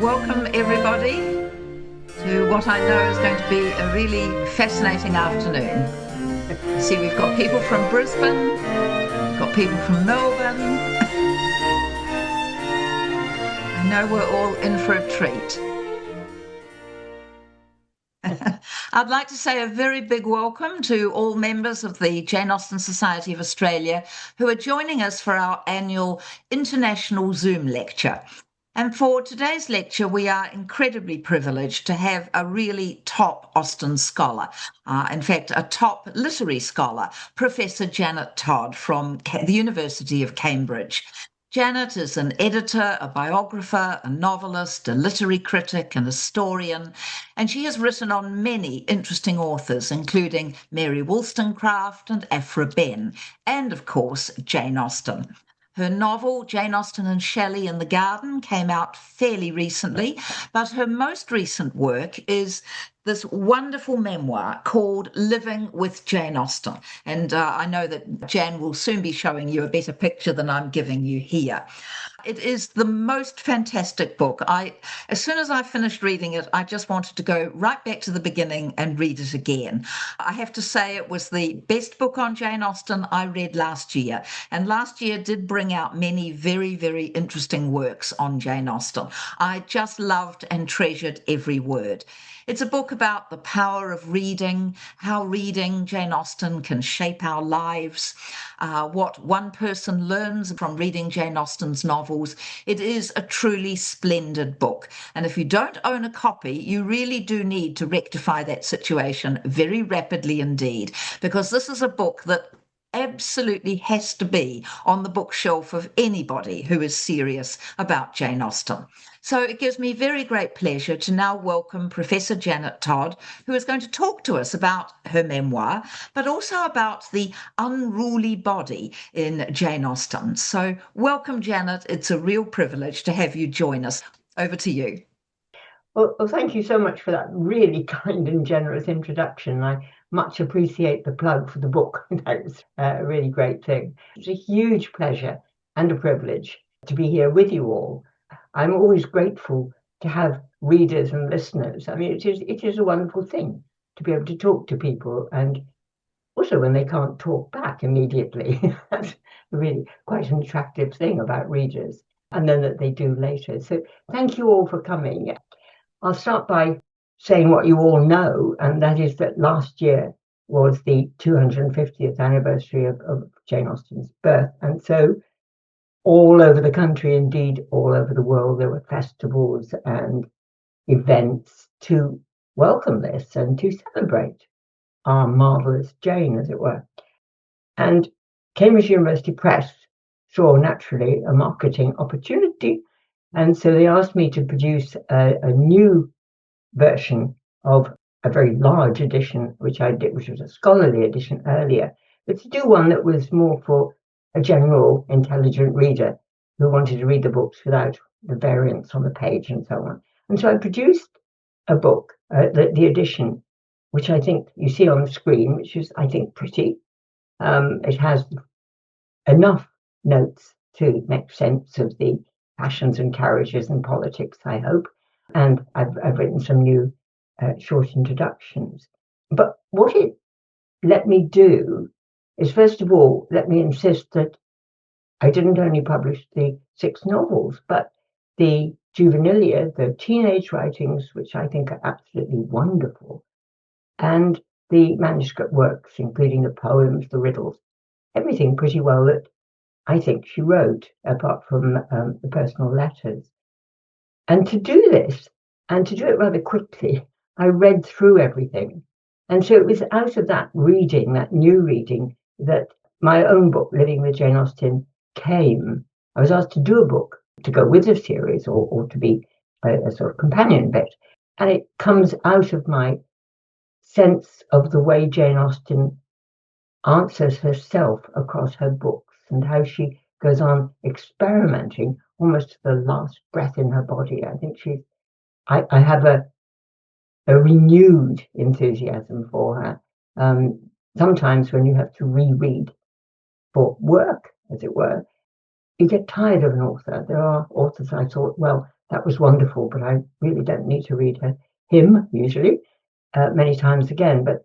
Welcome everybody to what I know is going to be a really fascinating afternoon. See, we've got people from Brisbane, we've got people from Melbourne. I know we're all in for a treat. I'd like to say a very big welcome to all members of the Jane Austen Society of Australia who are joining us for our annual International Zoom lecture. And for today's lecture, we are incredibly privileged to have a really top Austen scholar, in fact, a top literary scholar, Professor Janet Todd from the University of Cambridge. Janet is an editor, a biographer, a novelist, a literary critic, an historian, and she has written on many interesting authors, including Mary Wollstonecraft and Aphra Behn, and of course, Jane Austen. Her novel, Jane Austen and Shelley in the Garden, came out fairly recently, but her most recent work is this wonderful memoir called Living with Jane Austen. And I know that Jan will soon be showing you a better picture than I'm giving you here. It is the most fantastic book. As soon as I finished reading it, I just wanted to go right back to the beginning and read it again. I have to say it was the best book on Jane Austen I read last year. And last year did bring out many very, very interesting works on Jane Austen. I just loved and treasured every word. It's a book about the power of reading, how reading Jane Austen can shape our lives, what one person learns from reading Jane Austen's novels. It is a truly splendid book. And if you don't own a copy, you really do need to rectify that situation very rapidly indeed, because this is a book that absolutely has to be on the bookshelf of anybody who is serious about Jane Austen. So it gives me very great pleasure to now welcome Professor Janet Todd, who is going to talk to us about her memoir, but also about the unruly body in Jane Austen. So welcome, Janet. It's a real privilege to have you join us. Over to you. Well, thank you so much for that really kind and generous introduction. I much appreciate the plug for the book. That was a really great thing. It's a huge pleasure and a privilege to be here with you all. I'm always grateful to have readers and listeners. I mean, it is a wonderful thing to be able to talk to people, and also when they can't talk back immediately. That's really quite an attractive thing about readers, and then that they do later. So thank you all for coming. I'll start by saying what you all know, and that is that last year was the 250th anniversary of Jane Austen's birth. And so all over the country, indeed all over the world, there were festivals and events to welcome this and to celebrate our marvellous Jane, as it were. And Cambridge University Press saw naturally a marketing opportunity, and so they asked me to produce a new version of a very large edition, which I did, which was a scholarly edition earlier, but to do one that was more for a general intelligent reader who wanted to read the books without the variants on the page and so on. And so I produced a book, the edition, which I think you see on the screen, which is, I think, pretty. It has enough notes to make sense of the passions and carriages and politics, I hope. And I've written some new short introductions. But what it let me do is, first of all, let me insist that I didn't only publish the 6 novels, but the juvenilia, the teenage writings, which I think are absolutely wonderful, and the manuscript works, including the poems, the riddles, everything pretty well that I think she wrote, apart from the personal letters. And to do this, and to do it rather quickly, I read through everything. And so it was out of that reading, that new reading, that my own book, Living with Jane Austen, came. I was asked to do a book to go with the series, or to be a sort of companion bit. And it comes out of my sense of the way Jane Austen answers herself across her books, and how she goes on experimenting almost to the last breath in her body. I think I have a renewed enthusiasm for her. Sometimes when you have to reread for work, as it were, you get tired of an author. There are authors I thought, well, that was wonderful, but I really don't need to read him usually many times again. But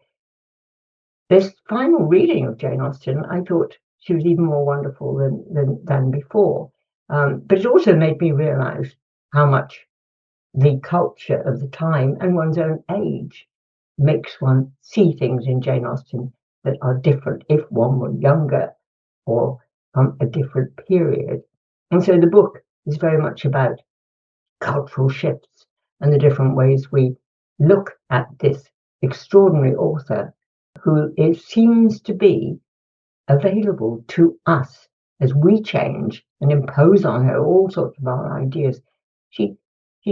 this final reading of Jane Austen, I thought she was even more wonderful than before. But it also made me realise how much the culture of the time and one's own age makes one see things in Jane Austen that are different if one were younger or from a different period. And so the book is very much about cultural shifts and the different ways we look at this extraordinary author who seems to be available to us as we change and impose on her all sorts of our ideas. She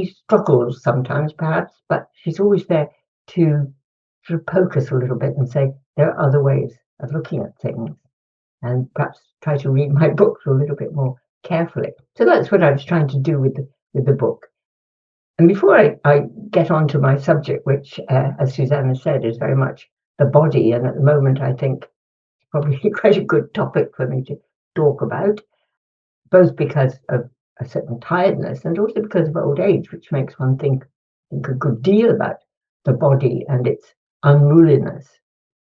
struggles sometimes, perhaps, but she's always there to sort of poke us a little bit and say there are other ways of looking at things, and perhaps try to read my books a little bit more carefully. So that's what I was trying to do with the book. And before I get on to my subject, which, as Susanna said, is very much the body, and at the moment I think it's probably quite a good topic for me to talk about, both because of a certain tiredness and also because of old age, which makes one think a good deal about the body and its unruliness.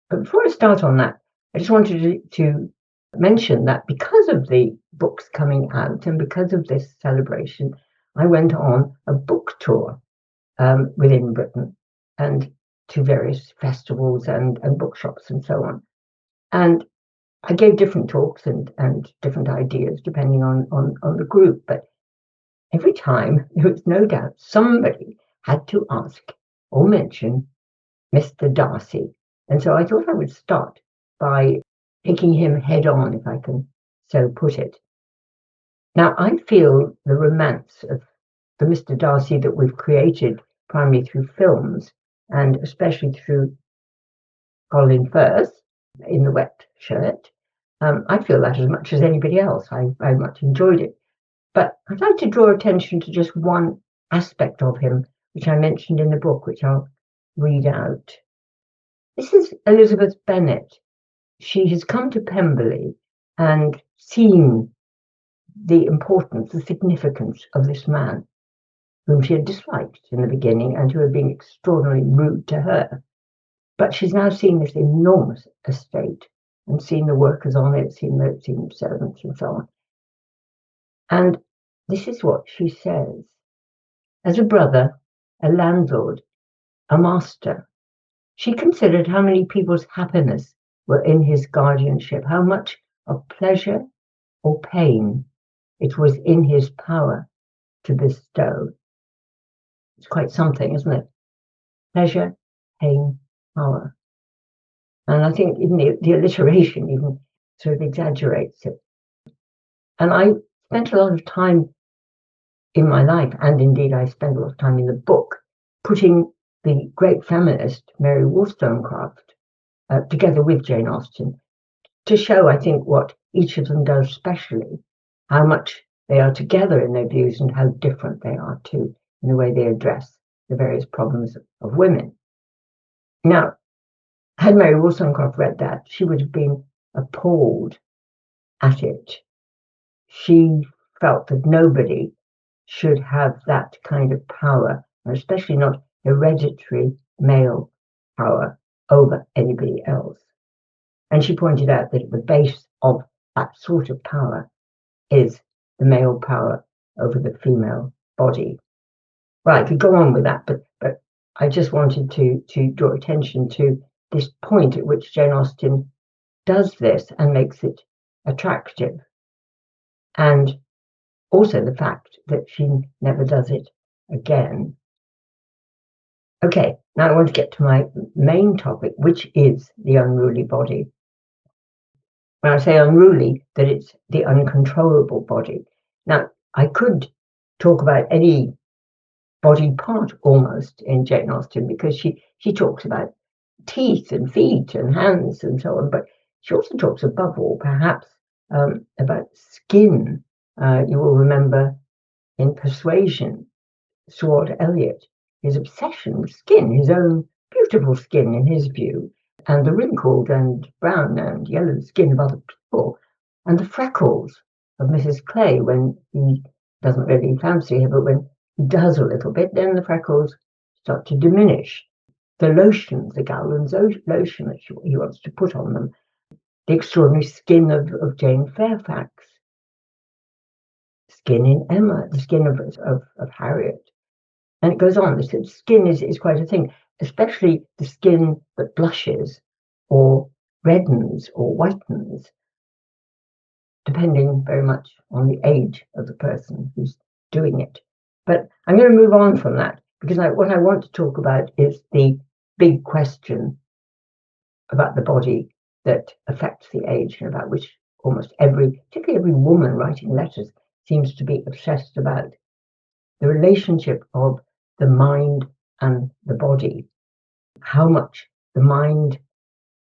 But before I start on that, I just wanted to mention that because of the books coming out and because of this celebration, I went on a book tour within Britain and to various festivals and bookshops and so on. And I gave different talks and different ideas depending on the group, but every time there was no doubt somebody had to ask or mention Mr. Darcy. And so I thought I would start by taking him head on, if I can so put it. Now, I feel the romance of the Mr. Darcy that we've created primarily through films and especially through Colin Firth in The Wet Shirt. I feel that as much as anybody else. I very much enjoyed it. But I'd like to draw attention to just one aspect of him, which I mentioned in the book, which I'll read out. This is Elizabeth Bennet. She has come to Pemberley and seen the importance, the significance of this man, whom she had disliked in the beginning and who had been extraordinarily rude to her. But she's now seen this enormous estate and seen the workers on it, seen the servants and so on. And this is what she says. As a brother, a landlord, a master, she considered how many people's happiness were in his guardianship, how much of pleasure or pain it was in his power to bestow. It's quite something, isn't it? Pleasure, pain, power. And I think even the alliteration even sort of exaggerates it. And I spent a lot of time in my life, and indeed I spent a lot of time in the book, putting the great feminist Mary Wollstonecraft together with Jane Austen to show, I think, what each of them does specially, how much they are together in their views and how different they are too in the way they address the various problems of women. Now, had Mary Wollstonecraft read that, she would have been appalled at it. She felt that nobody should have that kind of power, and especially not hereditary male power over anybody else. And she pointed out that at the base of that sort of power is the male power over the female body. Well, I could go on with that, but I just wanted to draw attention to this point at which Jane Austen does this and makes it attractive. And also the fact that she never does it again. Okay, now I want to get to my main topic, which is the unruly body. When I say unruly, that it's the uncontrollable body. Now, I could talk about any body part almost in Jane Austen because she talks about teeth and feet and hands and so on, but she also talks above all perhaps about skin. You will remember in Persuasion, Sword Elliot, his obsession with skin, his own beautiful skin in his view, and the wrinkled and brown and yellow skin of other people, and the freckles of Mrs. Clay when he doesn't really fancy her, but when does a little bit, then the freckles start to diminish. The lotions, the Gowland's lotion that he wants to put on them, the extraordinary skin of Jane Fairfax, skin in Emma, the skin of Harriet, and it goes on. The skin is quite a thing, especially the skin that blushes or reddens or whitens, depending very much on the age of the person who's doing it. But I'm going to move on from that, because what I want to talk about is the big question about the body that affects the age, and about which almost particularly every woman writing letters, seems to be obsessed about: the relationship of the mind and the body, how much the mind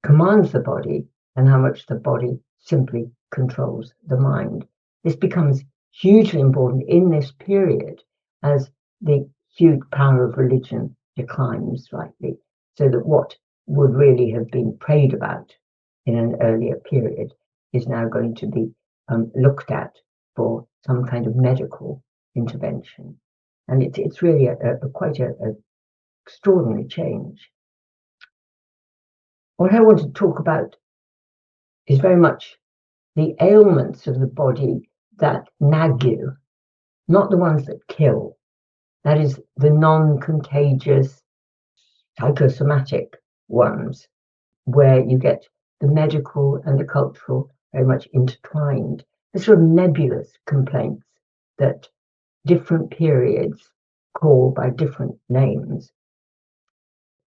commands the body and how much the body simply controls the mind. This becomes hugely important in this period as the huge power of religion declines slightly, so that what would really have been prayed about in an earlier period is now going to be looked at for some kind of medical intervention. And it's really quite an extraordinary change. What I want to talk about is very much the ailments of the body that nag you, not the ones that kill. That is, the non-contagious, psychosomatic ones, where you get the medical and the cultural very much intertwined. The sort of nebulous complaints that different periods call by different names.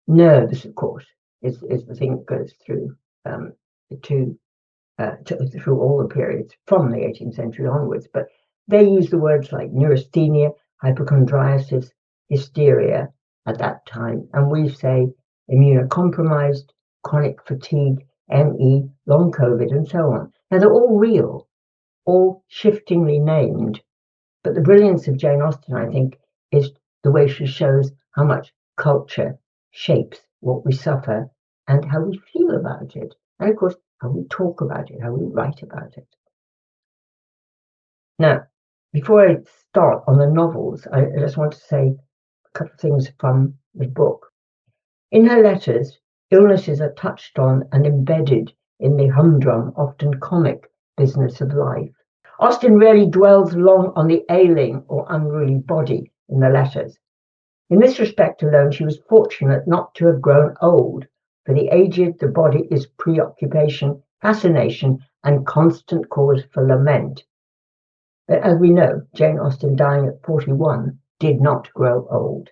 Nerves, of course, is the thing that goes through through all the periods from the 18th century onwards. But they use the words like neurasthenia, hypochondriasis, hysteria at that time, and we say immunocompromised, chronic fatigue, ME, long COVID, and so on. Now, they're all real, all shiftingly named, but the brilliance of Jane Austen, I think, is the way she shows how much culture shapes what we suffer and how we feel about it, and of course how we talk about it, how we write about it. Now, before I start on the novels, I just want to say a couple of things from the book. In her letters, illnesses are touched on and embedded in the humdrum, often comic business of life. Austen rarely dwells long on the ailing or unruly body in the letters. In this respect alone, she was fortunate not to have grown old. For the aged, the body is preoccupation, fascination, and constant cause for lament. But as we know, Jane Austen, dying at 41, did not grow old.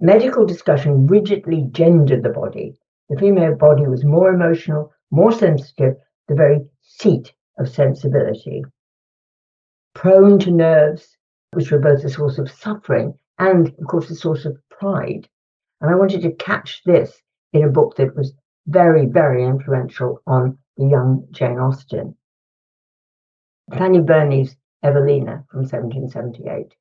Medical discussion rigidly gendered the body. The female body was more emotional, more sensitive, the very seat of sensibility. Prone to nerves, which were both a source of suffering and, of course, a source of pride. And I wanted to catch this in a book that was very, very influential on the young Jane Austen. Fanny Burney's Evelina from 1778,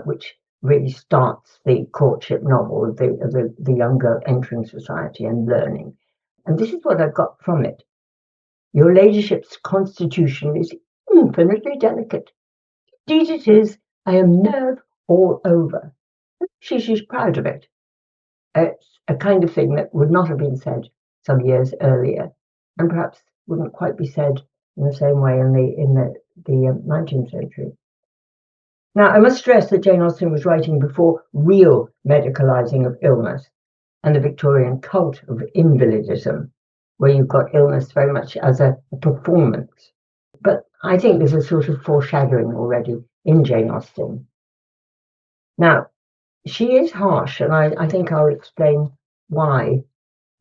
which really starts the courtship novel of the young girl entering society and learning. And this is what I've got from it. Your ladyship's constitution is infinitely delicate. Indeed it is. I am nerve all over. She's proud of it. It's a kind of thing that would not have been said some years earlier, and perhaps wouldn't quite be said in the same way in the 19th century. Now, I must stress that Jane Austen was writing before real medicalizing of illness and the Victorian cult of invalidism, where you've got illness very much as a performance. But I think there's a sort of foreshadowing already in Jane Austen. Now, she is harsh, and I think I'll explain why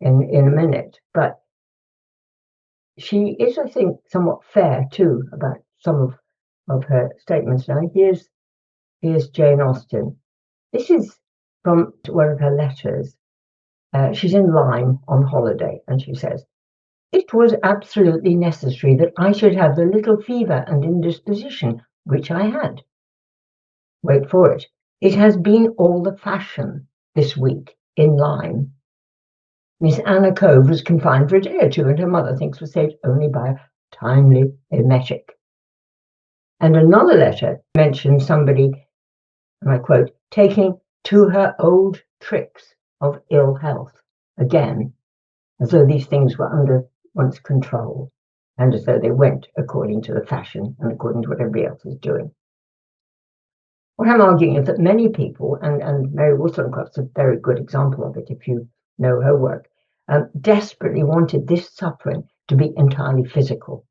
in a minute, but she is, I think, somewhat fair too about some of her statements. Now, here's Jane Austen. This is from one of her letters. She's in Lyme on holiday, and she says, "It was absolutely necessary that I should have the little fever and indisposition which I had. Wait for it. It has been all the fashion this week in Lyme. Miss Anna Cove was confined for a day or two, and her mother thinks was saved only by a timely emetic." And another letter mentions somebody and I quote, taking to her old tricks of ill health, again, as though these things were under one's control, and as though they went according to the fashion and according to what everybody else was doing. What I'm arguing is that many people, and Mary Wollstonecraft's a very good example of it if you know her work, desperately wanted this suffering to be entirely physical,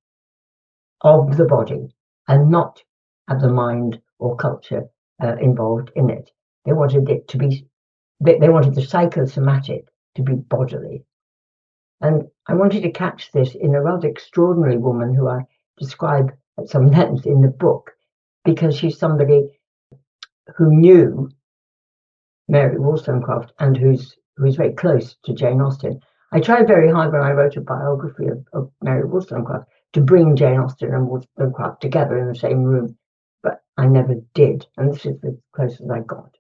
of the body, and not have the mind or culture involved in it. They wanted it to be, they wanted the psychosomatic to be bodily. And I wanted to catch this in a rather extraordinary woman who I describe at some length in the book, because she's somebody who knew Mary Wollstonecraft and who's very close to Jane Austen. I tried very hard when I wrote a biography of Mary Wollstonecraft to bring Jane Austen and Wollstonecraft together in the same room, but I never did, and this is the closest I got.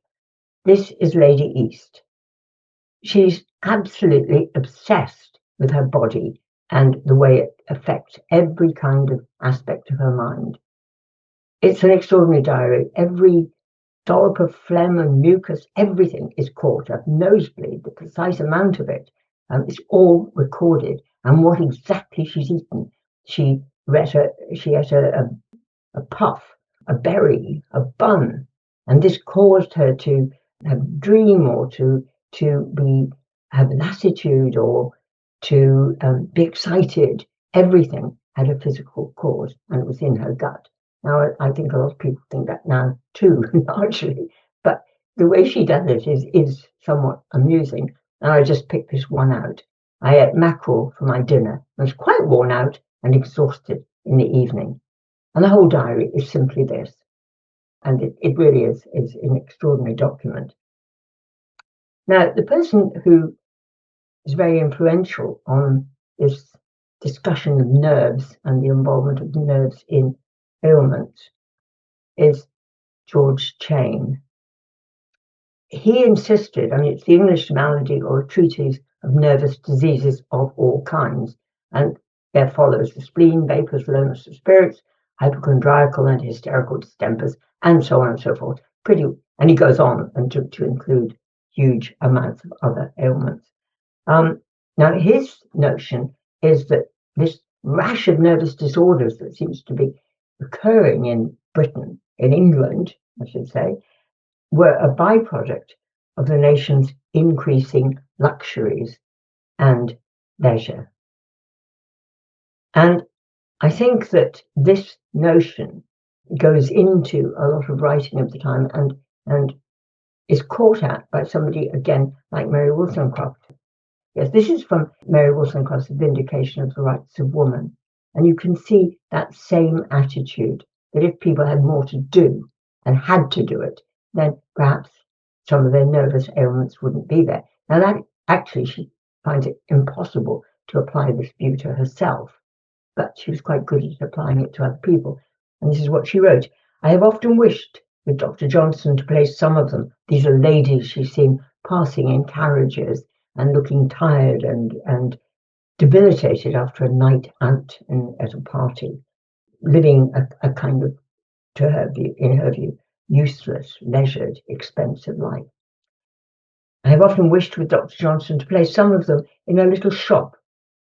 This is Lady East. She's absolutely obsessed with her body and the way it affects every kind of aspect of her mind. It's an extraordinary diary. Every dollop of phlegm and mucus, everything is caught up. Nosebleed, the precise amount of it, is all recorded. And what exactly she's eaten. She ate a puff, a berry, a bun, and this caused her to have a dream or to have lassitude or to be excited. Everything had a physical cause, and it was in her gut. Now, I think a lot of people think that now too, largely, but the way she does it is somewhat amusing. And I just picked this one out. I ate mackerel for my dinner. I was quite worn out and exhausted in the evening. And the whole diary is simply this. And it really is an extraordinary document. Now, the person who is very influential on this discussion of nerves and the involvement of nerves in ailments is George Cheyne. He insisted, it's the English Malady or a treatise of nervous diseases of all kinds, and there follows the spleen, vapors, lowness of spirits, hypochondriacal and hysterical distempers, and so on and so forth. And he goes on and to include huge amounts of other ailments. Now, his notion is that this rash of nervous disorders that seems to be occurring in Britain, in England, I should say, were a byproduct of the nation's increasing luxuries and leisure. And I think that this notion goes into a lot of writing of the time and is caught at by somebody, again, like Mary Wollstonecraft. Yes, this is from Mary Wollstonecraft's Vindication of the Rights of Woman. And you can see that same attitude, that if people had more to do and had to do it, then perhaps some of their nervous ailments wouldn't be there. Now, that actually, she finds it impossible to apply this view to herself, but she was quite good at applying it to other people. And this is what she wrote. I have often wished with Dr. Johnson to place some of them. These are ladies she's seen passing in carriages and looking tired and debilitated after a night out at a party, living a kind of, in her view, useless, leisured, expensive life. I have often wished with Dr. Johnson to place some of them in a little shop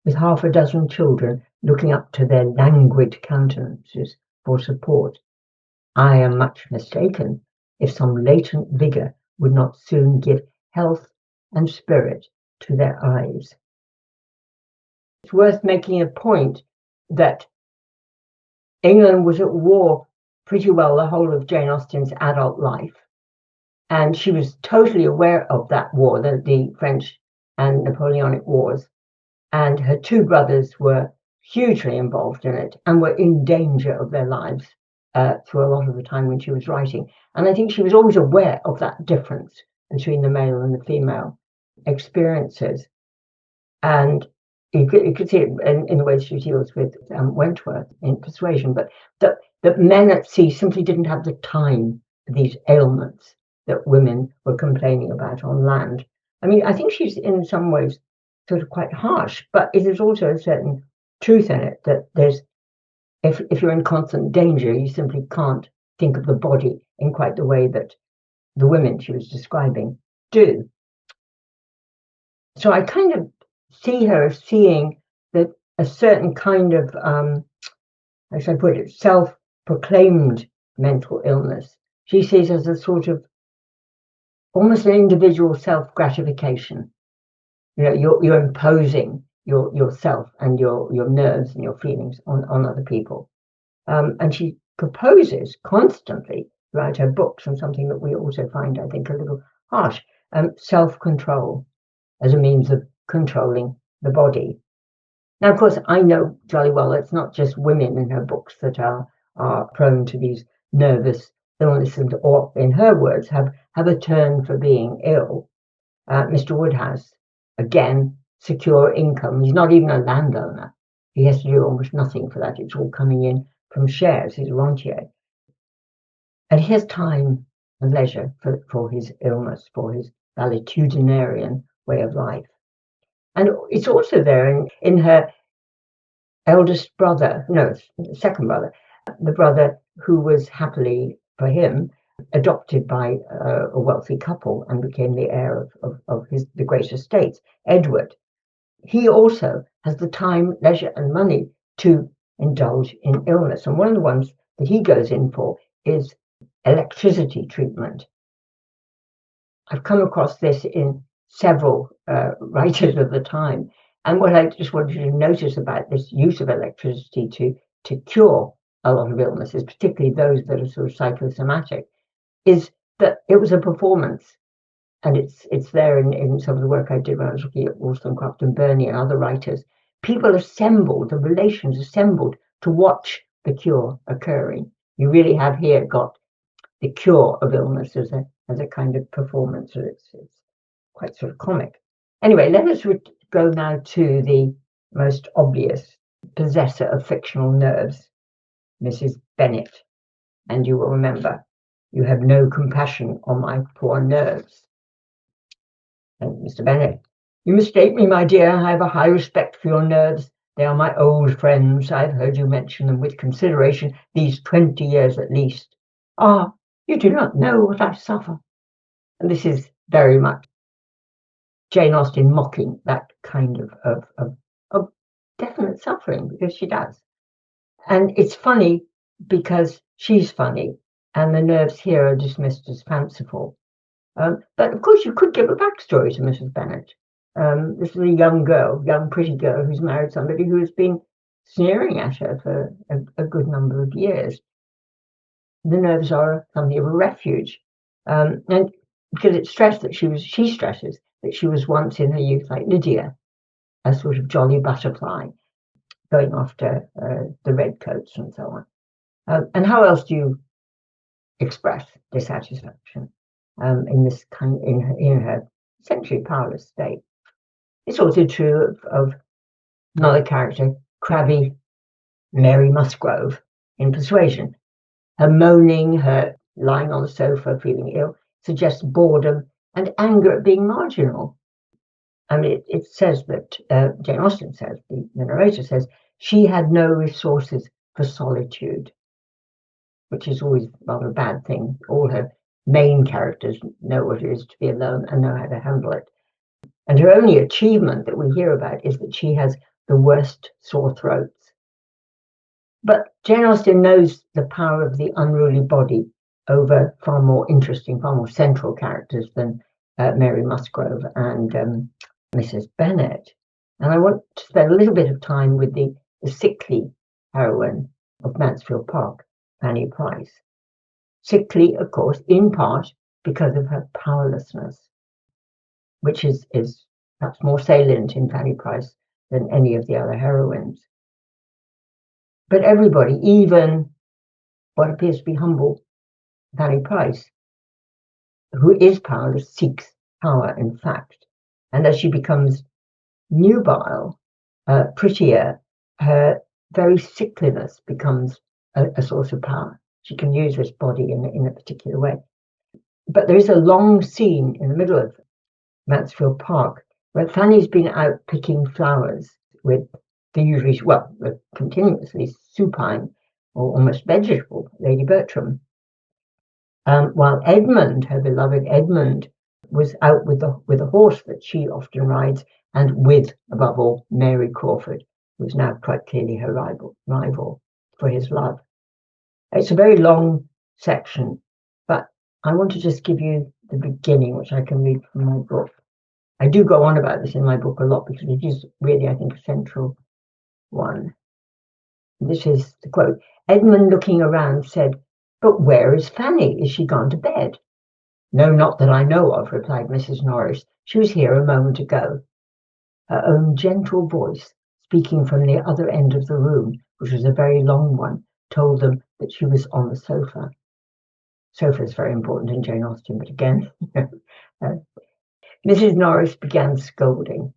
with half a dozen children looking up to their languid countenances for support. I am much mistaken if some latent vigour would not soon give health and spirit to their eyes. It's worth making a point that England was at war pretty well the whole of Jane Austen's adult life. And she was totally aware of that war, the French and Napoleonic Wars. And her two brothers were hugely involved in it and were in danger of their lives through a lot of the time when she was writing. And I think she was always aware of that difference between the male and the female experiences. And you could see it in the way she deals with Wentworth in Persuasion, but that men at sea simply didn't have the time for these ailments that women were complaining about on land. I think she's in some ways sort of quite harsh, but it is also a certain truth in it that there's, if you're in constant danger, you simply can't think of the body in quite the way that the women she was describing do. So I kind of see her seeing that a certain kind of, as I put it, self-proclaimed mental illness, she sees as a sort of almost an individual self-gratification. You know, you're imposing yourself and your nerves and your feelings on other people. And she proposes constantly throughout her books, and something that we also find, I think, a little harsh, self-control as a means of controlling the body. Now, of course, I know jolly well it's not just women in her books that are prone to these nervous illness, and, or in her words, have a turn for being ill. Mr. Woodhouse, again, secure income. He's not even a landowner. He has to do almost nothing for that. It's all coming in from shares. He's a rentier. And he has time and leisure for his illness, for his valetudinarian way of life. And it's also there in her eldest brother, no, second brother, the brother who was happily, for him, adopted by a wealthy couple and became the heir of the great estates, Edward. He also has the time, leisure, and money to indulge in illness. And one of the ones that he goes in for is electricity treatment. I've come across this in several writers of the time. And what I just wanted you to notice about this use of electricity to cure a lot of illnesses, particularly those that are sort of psychosomatic, is that it was a performance. And it's there in some of the work I did when I was looking at Wollstonecraft and Behn and other writers. People assembled, the relations assembled to watch the cure occurring. You really have here got the cure of illness as a kind of performance. So it's quite sort of comic. Anyway, let us go now to the most obvious possessor of fictional nerves, Mrs. Bennet. And you will remember, you have no compassion on my poor nerves. And Mr. Bennet, you mistake me, my dear. I have a high respect for your nerves. They are my old friends. I've heard you mention them with consideration these 20 years at least. Ah, you do not know what I suffer. And this is very much Jane Austen mocking that kind of definite suffering, because she does. And it's funny because she's funny, and the nerves here are dismissed as fanciful. But of course, you could give a backstory to Mrs. Bennet. This is a young girl, young pretty girl, who's married somebody who has been sneering at her for a good number of years. The nerves are something of a refuge, and because it's stressed that she stresses that she was once in her youth like Lydia, a sort of jolly butterfly, going after the redcoats and so on. And how else do you express dissatisfaction in this kind in her essentially powerless state? It's also true of another character, crabby Mary Musgrove in Persuasion. Her moaning, her lying on the sofa feeling ill, suggests boredom and anger at being marginal. I mean, it says that Jane Austen says, the narrator says, she had no resources for solitude, which is always rather a bad thing. All her main characters know what it is to be alone and know how to handle it. And her only achievement that we hear about is that she has the worst sore throats. But Jane Austen knows the power of the unruly body over far more interesting, far more central characters than Mary Musgrove and Mrs. Bennet. And I want to spend a little bit of time with the sickly heroine of Mansfield Park, Fanny Price. Sickly, of course, in part because of her powerlessness, which is perhaps more salient in Fanny Price than any of the other heroines. But everybody, even what appears to be humble Fanny Price, who is powerless, seeks power, in fact. And as she becomes nubile, prettier, her very sickliness becomes a source of power. She can use this body in a particular way. But there is a long scene in the middle of Mansfield Park where Fanny's been out picking flowers with the usually, the continuously supine or almost vegetable Lady Bertram. while Edmund, her beloved Edmund, was out with a horse that she often rides, and with, above all, Mary Crawford, who was now quite clearly her rival for his love. It's a very long section, but I want to just give you the beginning, which I can read from my book. I do go on about this in my book a lot because it is really, I think, a central one. This is the quote. Edmund, looking around, said, "But where is Fanny? Is she gone to bed?" "No, not that I know of," replied Mrs. Norris. "She was here a moment ago." Her own gentle voice, speaking from the other end of the room, which was a very long one, told them that she was on the sofa. Sofa is very important in Jane Austen, but again, Mrs. Norris began scolding.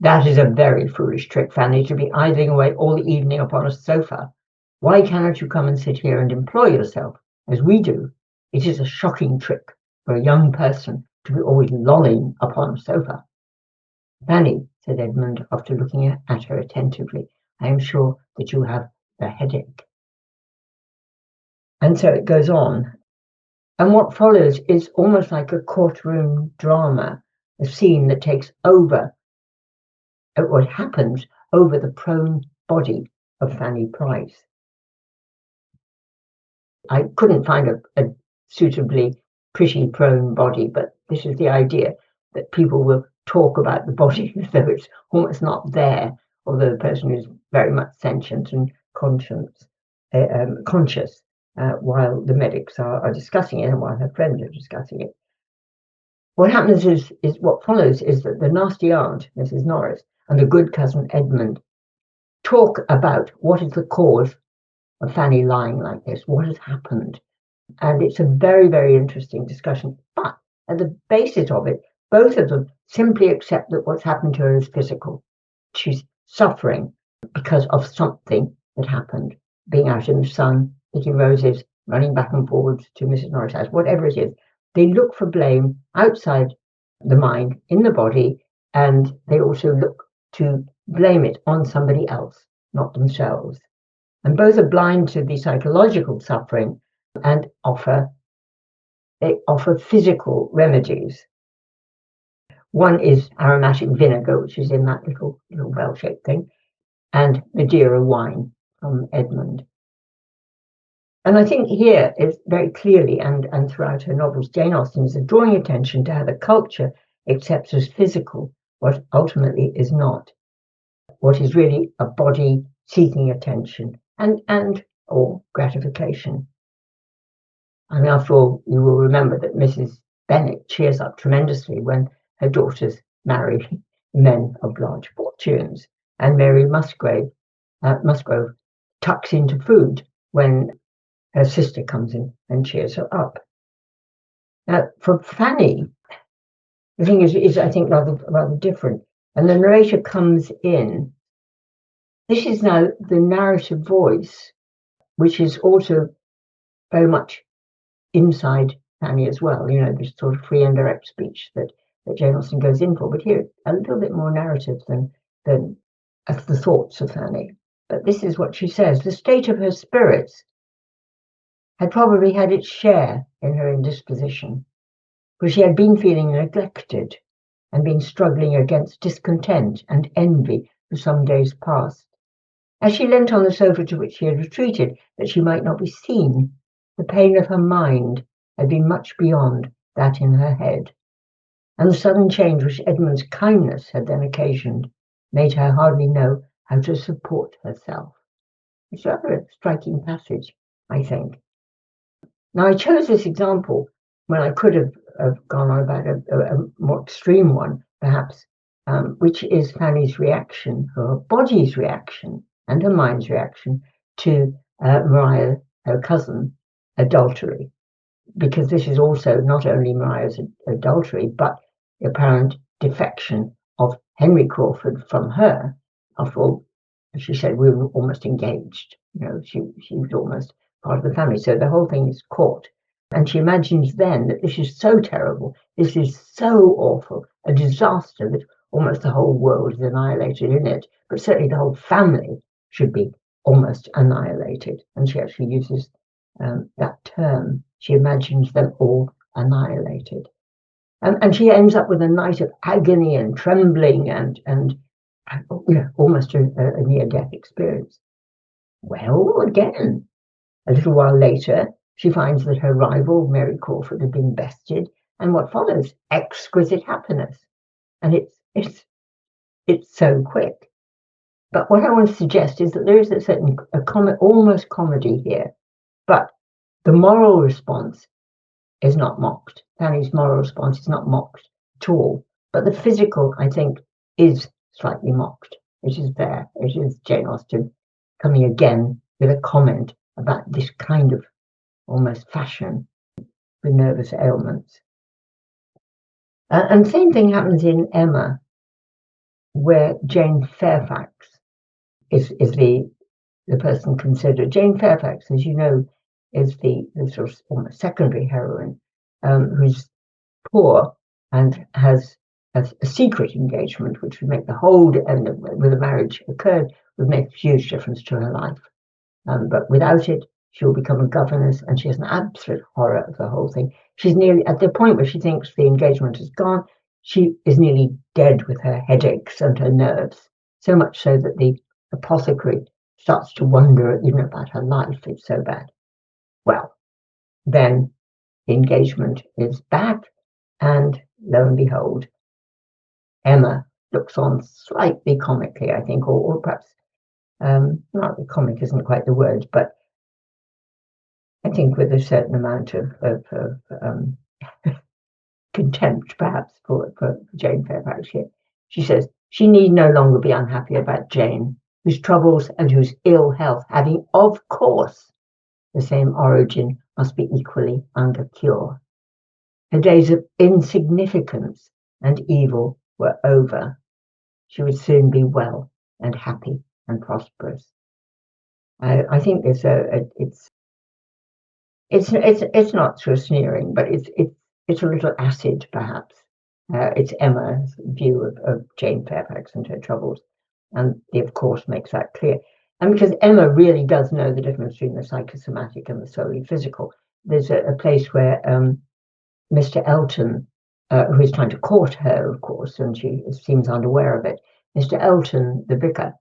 "That is a very foolish trick, Fanny, to be idling away all the evening upon a sofa. Why cannot you come and sit here and employ yourself, as we do? It is a shocking trick for a young person to be always lolling upon a sofa." "Fanny," said Edmund, after looking at her attentively, "I am sure that you have the headache." And so it goes on. And what follows is almost like a courtroom drama, a scene that takes over, what happens over the prone body of Fanny Price. I couldn't find a suitably pretty prone body, but this is the idea, that people will talk about the body as though it's almost not there, although the person is very much sentient and conscious, while the medics are discussing it and while her friends are discussing it. What happens is what follows is that the nasty aunt, Mrs. Norris, and the good cousin Edmund talk about what is the cause of Fanny lying like this, what has happened. And it's a very, very interesting discussion. But at the basis of it, both of them simply accept that what's happened to her is physical. She's suffering because of something that happened, being out in the sun, picking roses, running back and forwards to Mrs. Norris' house, whatever it is. They look for blame outside the mind, in the body, and they also look to blame it on somebody else, not themselves. And both are blind to the psychological suffering and they offer physical remedies. One is aromatic vinegar, which is in that little bell-shaped thing, and Madeira wine from Edmund. And I think here is very clearly, and throughout her novels, Jane Austen is drawing attention to how the culture accepts as physical what ultimately is not, what is really a body seeking attention and or gratification. I mean, after all, you will remember that Mrs. Bennet cheers up tremendously when her daughters marry men of large fortunes, and Mary Musgrove tucks into food when her sister comes in and cheers her up. Now, for Fanny, the thing is I think, rather different. And the narrator comes in. This is now the narrative voice, which is also very much inside Fanny as well. This sort of free and direct speech that Jane Austen goes in for. But here, a little bit more narrative than the thoughts of Fanny. But this is what she says. The state of her spirits had probably had its share in her indisposition, for she had been feeling neglected and been struggling against discontent and envy for some days past. As she leant on the sofa to which she had retreated, that she might not be seen, the pain of her mind had been much beyond that in her head, and the sudden change which Edmund's kindness had then occasioned made her hardly know how to support herself. It's rather a striking passage, I think. Now, I chose this example when I could have gone on about a more extreme one, perhaps, which is Fanny's reaction, her body's reaction and her mind's reaction to Mariah, her cousin, adultery. Because this is also not only Mariah's adultery, but the apparent defection of Henry Crawford from her. After all, as she said, we were almost engaged. She was almost part of the family. So the whole thing is caught. And she imagines then that this is so terrible, this is so awful, a disaster that almost the whole world is annihilated in it, but certainly the whole family should be almost annihilated. And she actually uses that term, she imagines them all annihilated. And she ends up with a night of agony and trembling and almost a near-death experience. Well, again, a little while later, she finds that her rival, Mary Crawford, had been bested, and what follows? Exquisite happiness. And it's so quick. But what I want to suggest is that there is a certain almost comedy here, but the moral response is not mocked. Fanny's moral response is not mocked at all. But the physical, I think, is slightly mocked. It is there. It is Jane Austen coming again with a comment about this kind of almost fashion with nervous ailments. And the same thing happens in Emma, where Jane Fairfax is the person considered. Jane Fairfax, as you know, is the sort of almost secondary heroine, who's poor and has a secret engagement, which would make the whole end of with the marriage occurred, would make a huge difference to her life. But without it, she will become a governess, and she has an absolute horror of the whole thing. She's nearly at the point where she thinks the engagement is gone. She is nearly dead with her headaches and her nerves, so much so that the apothecary starts to wonder, about her life. It's so bad. Well, then the engagement is back, and lo and behold, Emma looks on slightly comically, I think, or perhaps not comic isn't quite the word, but I think with a certain amount of contempt, perhaps, for Jane Fairfax here. She says she need no longer be unhappy about Jane, whose troubles and whose ill health, having, of course, the same origin, must be equally under cure. Her days of insignificance and evil were over. She would soon be well and happy and prosperous. I think there's it's not sort of sneering, but it's a little acid, perhaps. It's Emma's view of Jane Fairfax and her troubles, and he, of course, makes that clear. And because Emma really does know the difference between the psychosomatic and the solely physical, there's a place where Mr. Elton, who is trying to court her, of course, and she seems unaware of it, Mr. Elton, the vicar,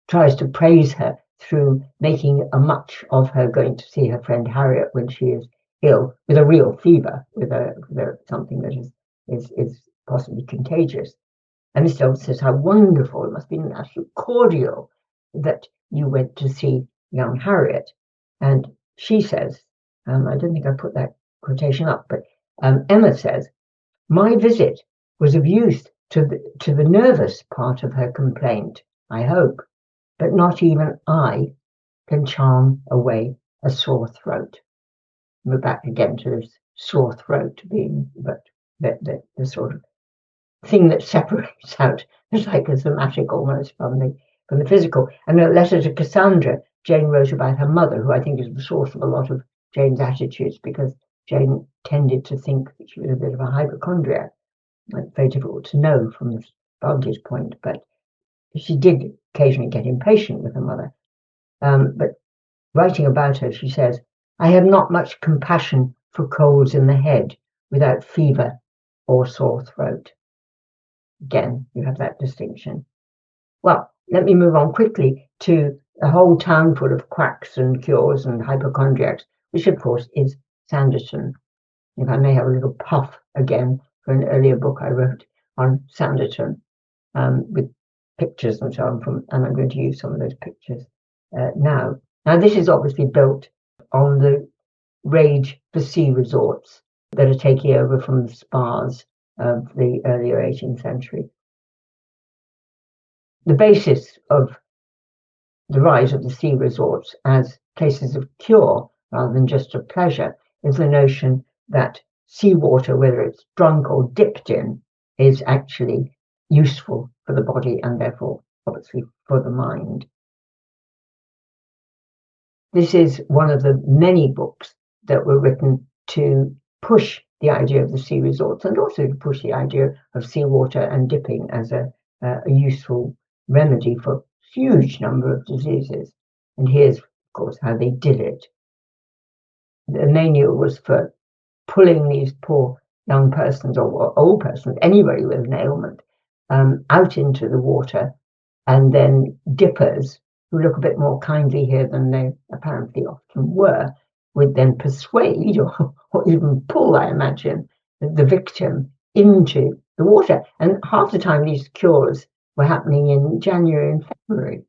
tries to praise her through making a much of her going to see her friend Harriet when she is ill with a real fever, with something that is possibly contagious. And Mr. Elton says how wonderful, it must be an absolute cordial that you went to see young Harriet. And she says, I don't think I put that quotation up, but Emma says, my visit was of use to the nervous part of her complaint, I hope, but not even I can charm away a sore throat. We're back again to this sore throat being the sort of thing that separates out the psychosomatic almost from the physical. And a letter to Cassandra, Jane wrote about her mother, who I think is the source of a lot of Jane's attitudes, because Jane tended to think that she was a bit of a hypochondriac. It's very difficult to know from this vantage point, but she did occasionally get impatient with her mother. But writing about her, she says, I have not much compassion for colds in the head without fever or sore throat. Again, you have that distinction. Well, let me move on quickly to a whole town full of quacks and cures and hypochondriacs, which of course is Sanditon. If I may have a little puff again for an earlier book I wrote on Sanditon, with pictures and so on, and I'm going to use some of those pictures now. Now, this is obviously built on the rage for sea resorts that are taking over from the spas of the earlier 18th century. The basis of the rise of the sea resorts as places of cure rather than just of pleasure is the notion that seawater, whether it's drunk or dipped in, is actually useful for the body and therefore obviously for the mind. This is one of the many books that were written to push the idea of the sea resorts and also to push the idea of seawater and dipping as a useful remedy for a huge number of diseases. And here's, of course, how they did it. The mania was for pulling these poor young persons or old persons, anybody with an ailment, out into the water, and then dippers, who look a bit more kindly here than they apparently often were, would then persuade or even pull, I imagine, the victim into the water. And half the time these cures were happening in January and February.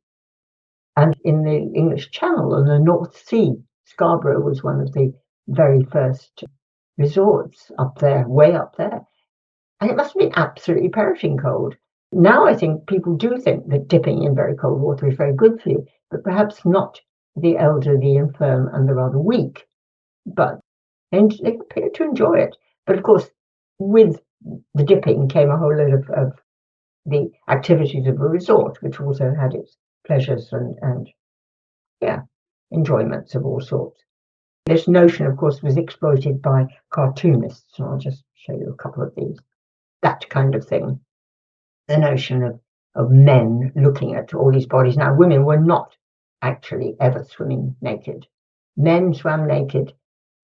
And in the English Channel and the North Sea, Scarborough was one of the very first resorts up there, way up there. And it must have been absolutely perishing cold. Now I think people do think that dipping in very cold water is very good for you, but perhaps not the elder, the infirm, and the rather weak. But they appear to enjoy it. But of course, with the dipping came a whole lot of the activities of a resort, which also had its pleasures and enjoyments of all sorts. This notion, of course, was exploited by cartoonists, and I'll just show you a couple of these. That kind of thing. The notion of men looking at all these bodies. Now, women were not actually ever swimming naked. Men swam naked,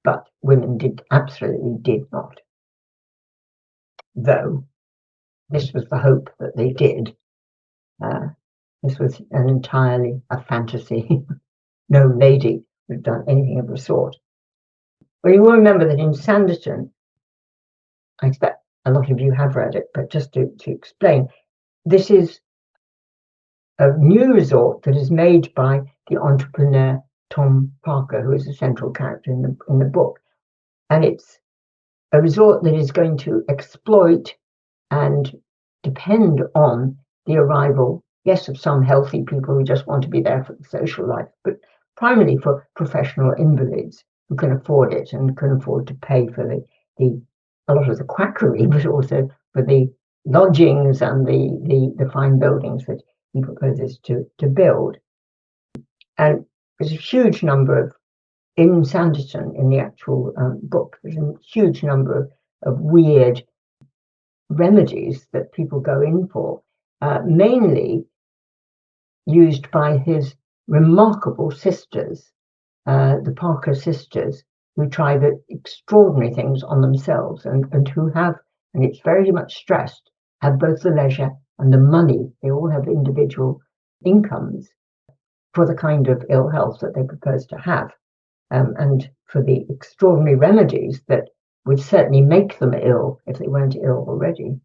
but women absolutely did not. Though this was the hope that they did. This was entirely a fantasy. No lady would have done anything of the sort. Well, you will remember that in Sanditon, I expect a lot of you have read it, but just to explain, this is a new resort that is made by the entrepreneur Tom Parker, who is a central character in the book. And it's a resort that is going to exploit and depend on the arrival, yes, of some healthy people who just want to be there for the social life, but primarily for professional invalids who can afford it and can afford to pay for a lot of the quackery, but also for the lodgings and the fine buildings that he proposes to build. And there's a huge number in Sanditon, in the actual book, there's a huge number of weird remedies that people go in for, mainly used by his remarkable sisters, the Parker sisters, who try the extraordinary things on themselves and who have, and it's very much stressed, have both the leisure and the money. They all have individual incomes for the kind of ill health that they propose to have, and for the extraordinary remedies that would certainly make them ill if they weren't ill already.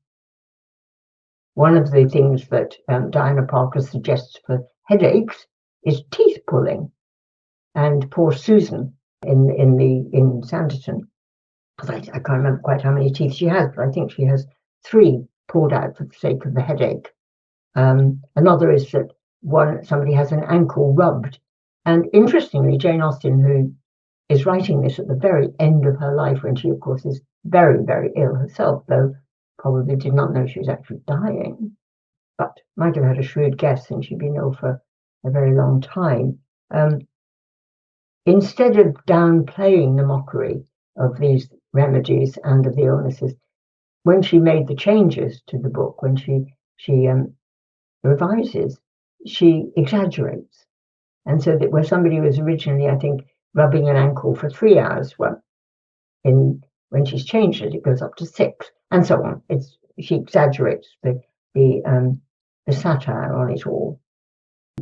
One of the things that Diana Parker suggests for headaches is teeth pulling. And poor Susan in Sanditon, I can't remember quite how many teeth she has, but I think she has 3 pulled out for the sake of the headache. Another is that somebody has an ankle rubbed. And interestingly, Jane Austen, who is writing this at the very end of her life, when she, of course, is very, very ill herself, though probably did not know she was actually dying, but might have had a shrewd guess, and she'd been ill for a very long time. Instead of downplaying the mockery of these remedies and of the illnesses, when she made the changes to the book, when she revises, she exaggerates. And so that where somebody was originally, I think, rubbing an ankle for 3 hours, well, when she's changed it, it goes up to 6, and so on. She exaggerates the satire on it all.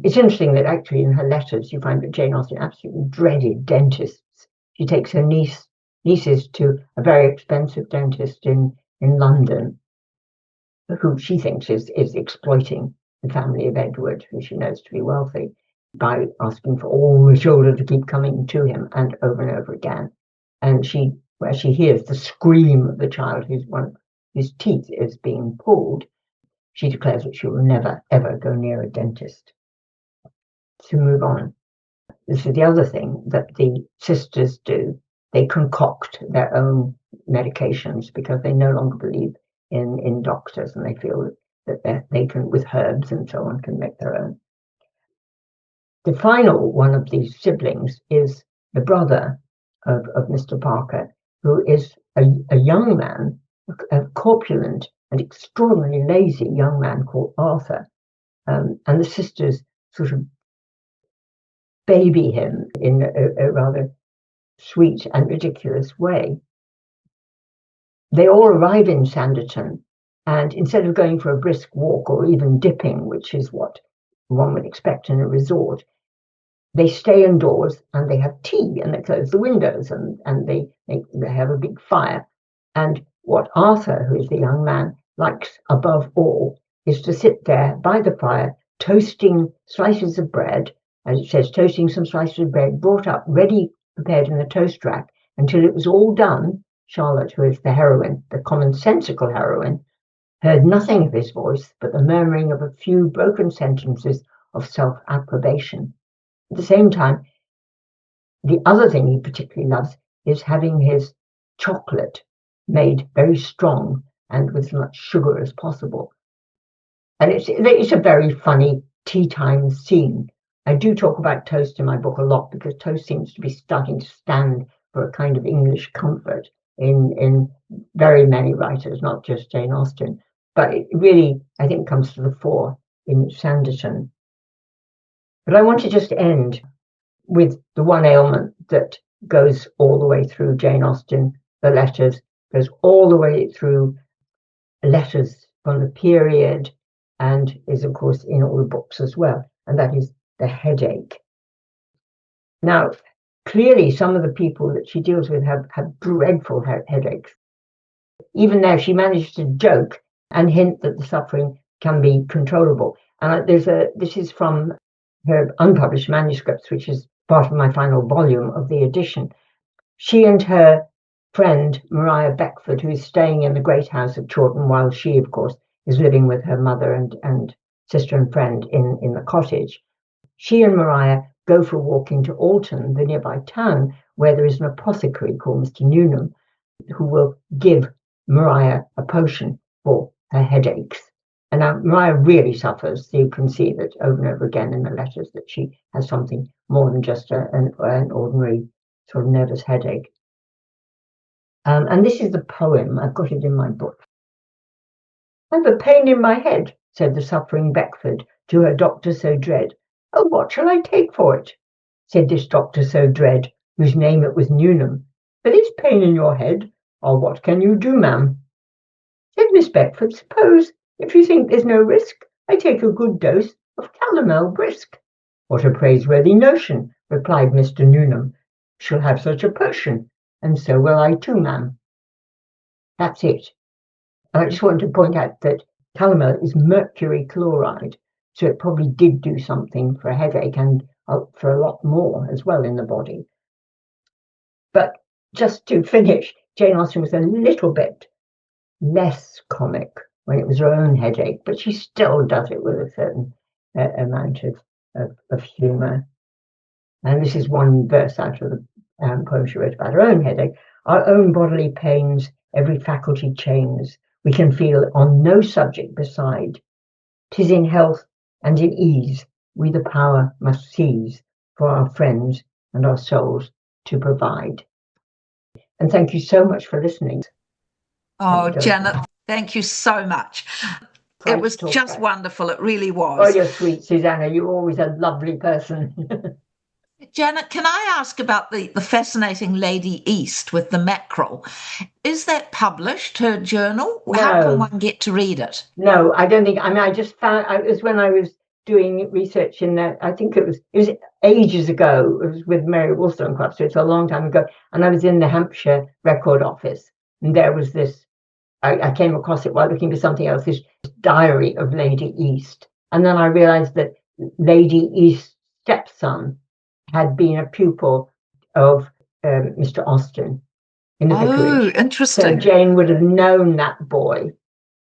It's interesting that actually in her letters you find that Jane Austen absolutely dreaded dentists. She takes her nieces to a very expensive dentist in London, who she thinks is exploiting the family of Edward, who she knows to be wealthy, by asking for all the children to keep coming to him and over again. And where she hears the scream of the child whose teeth is being pulled, she declares that she will never, ever go near a dentist. To move on, this is the other thing that the sisters do. They concoct their own medications because they no longer believe in doctors, and they feel that they can, with herbs and so on, can make their own. The final one of these siblings is the brother of Mr. Parker, who is a young man, a corpulent and extraordinarily lazy young man called Arthur. And the sisters sort of baby him in a rather sweet and ridiculous way. They all arrive in Sanditon, and instead of going for a brisk walk or even dipping, which is what one would expect in a resort, they stay indoors and they have tea and they close the windows and they have a big fire. And what Arthur, who is the young man, likes above all is to sit there by the fire, toasting slices of bread, as it says, toasting some slices of bread, brought up, ready, prepared in the toast rack, until it was all done. Charlotte, who is the heroine, the commonsensical heroine, heard nothing of his voice but the murmuring of a few broken sentences of self-approbation. At the same time, the other thing he particularly loves is having his chocolate made very strong and with as much sugar as possible. And it's a very funny tea time scene. I do talk about toast in my book a lot because toast seems to be starting to stand for a kind of English comfort in very many writers, not just Jane Austen. But it really, I think, comes to the fore in Sanditon. But I want to just end with the one ailment that goes all the way through Jane Austen, the letters, goes all the way through letters from the period, and is, of course, in all the books as well, and that is the headache. Now, clearly, some of the people that she deals with have dreadful headaches. Even there, she manages to joke and hint that the suffering can be controllable. And this is from her unpublished manuscripts, which is part of my final volume of the edition. She and her friend Maria Beckford, who is staying in the great house of Chawton, while she, of course, is living with her mother and sister and friend in the cottage. She and Maria go for a walk into Alton, the nearby town, where there is an apothecary called Mr. Newnham, who will give Maria a potion for her headaches. And now Maria really suffers. So you can see that over and over again in the letters that she has something more than just an ordinary sort of nervous headache. And this is the poem. I've got it in my book. "I've a pain in my head," said the suffering Beckford to her doctor so dread. "Oh, what shall I take for it?" said this doctor so dread, whose name it was Newnham. "For this pain in your head, oh, what can you do, ma'am?" Said Miss Beckford, "Suppose, if you think there's no risk, I take a good dose of calomel brisk." "What a praiseworthy notion," replied Mr. Newnham. "Shall have such a potion, and so will I too, ma'am." That's it. And I just wanted to point out that calomel is mercury chloride, so it probably did do something for a headache and for a lot more as well in the body. But just to finish, Jane Austen was a little bit less comic when it was her own headache, but she still does it with a certain amount of humour. And this is one verse out of the poem she wrote about her own headache. "Our own bodily pains every faculty chains, we can feel on no subject beside. 'Tis in health and in ease we the power must seize for our friends and our souls to provide." And thank you so much for listening. Oh, Janet, thank you so much. It was just wonderful. It really was. Oh, you're sweet, Susanna. You're always a lovely person. Janet, can I ask about the fascinating Lady East with the mackerel? Is that published, her journal? No. How can one get to read it? No, I don't think. I mean, I just found it was when I was doing research in that. I think it was ages ago. It was with Mary Wollstonecraft, so it's a long time ago. And I was in the Hampshire Record Office, and there was this. I came across it while looking for something else. This diary of Lady East, and then I realised that Lady East's stepson had been a pupil of Mr. Austen in the vicarage. Oh, interesting. So Jane would have known that boy.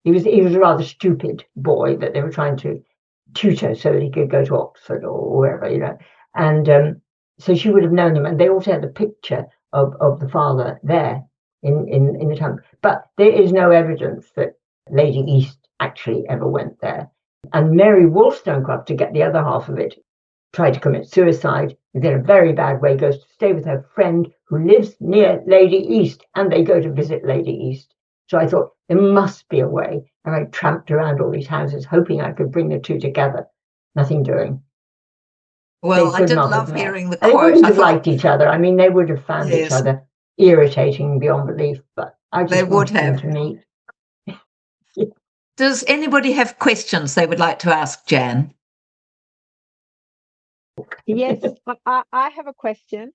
He was a rather stupid boy that they were trying to tutor so that he could go to Oxford or wherever, you know. And so she would have known him. And they also had a picture of the father there in the town. But there is no evidence that Lady East actually ever went there. And Mary Wollstonecraft, to get the other half of it, tried to commit suicide, and in a very bad way goes to stay with her friend who lives near Lady East, and they go to visit Lady East. So I thought there must be a way, and I tramped around all these houses hoping I could bring the two together. Nothing doing. Well, I did love hearing the quote. They quote. wouldn't have liked each other. I mean, they would have found each Yes. other irritating beyond belief, but I They just would wanted them have. to meet. Does anybody have questions they would like to ask Jan? Yes, I have a question.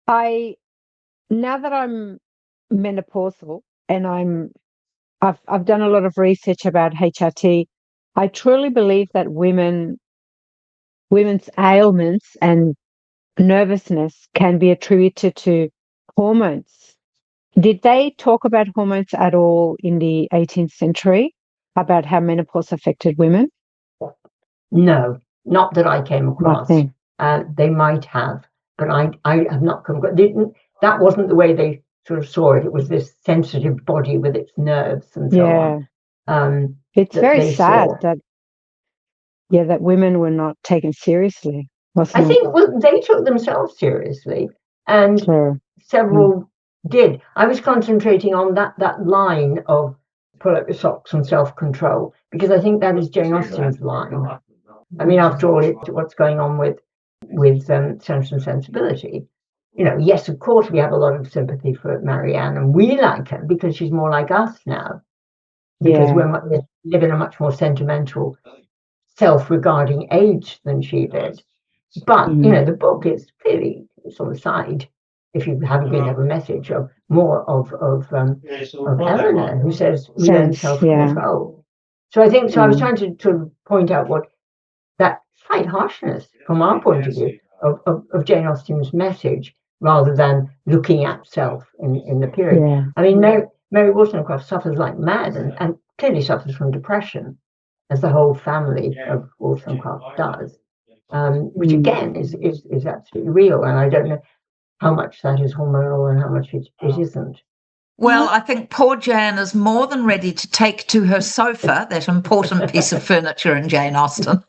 Now that I'm menopausal and I've done a lot of research about HRT, I truly believe that women's ailments and nervousness can be attributed to hormones. Did they talk about hormones at all in the 18th century, about how menopause affected women? No, not that I came across. Nothing. They might have, but I have not come across. That wasn't the way they sort of saw it. It was this sensitive body with its nerves and so on. It's very sad that women were not taken seriously. I think they took themselves seriously, and several did. I was concentrating on that line of pull up your socks and self-control, because I think that is Jane Austen's line. I mean, after all, what's going on with Sense and Sensibility. You know, yes, of course, we have a lot of sympathy for Marianne, and we like her because she's more like us now, because we live in a much more sentimental, self-regarding age than she did. But you know, the book is clearly on the side, if you haven't been able a message of more of Eleanor, who says we learn self-control. So I think I was trying to point out what that slight harshness from our point of view of Jane Austen's message, rather than looking at self in the period. I mean, Mary Wollstonecraft suffers like mad and clearly suffers from depression, as the whole family of Wollstonecraft does, which again is absolutely real. And I don't know how much that is hormonal and how much it isn't. Well, I think poor Jan is more than ready to take to her sofa, that important piece of furniture in Jane Austen,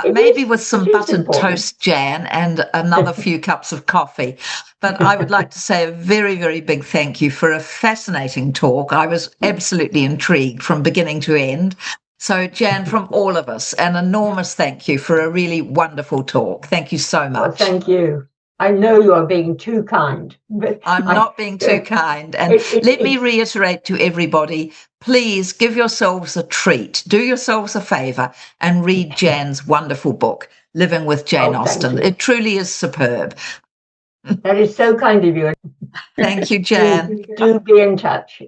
maybe with some buttered toast, Jan, and another few cups of coffee. But I would like to say a very, very big thank you for a fascinating talk. I was absolutely intrigued from beginning to end. So, Jan, from all of us, an enormous thank you for a really wonderful talk. Thank you so much. Well, thank you. I know you are being too kind. But I'm not being too kind. And let me reiterate to everybody, please give yourselves a treat. Do yourselves a favour and read Jan's wonderful book, Living with Jane Austen. It truly is superb. That is so kind of you. Thank you, Jan. Do be in touch.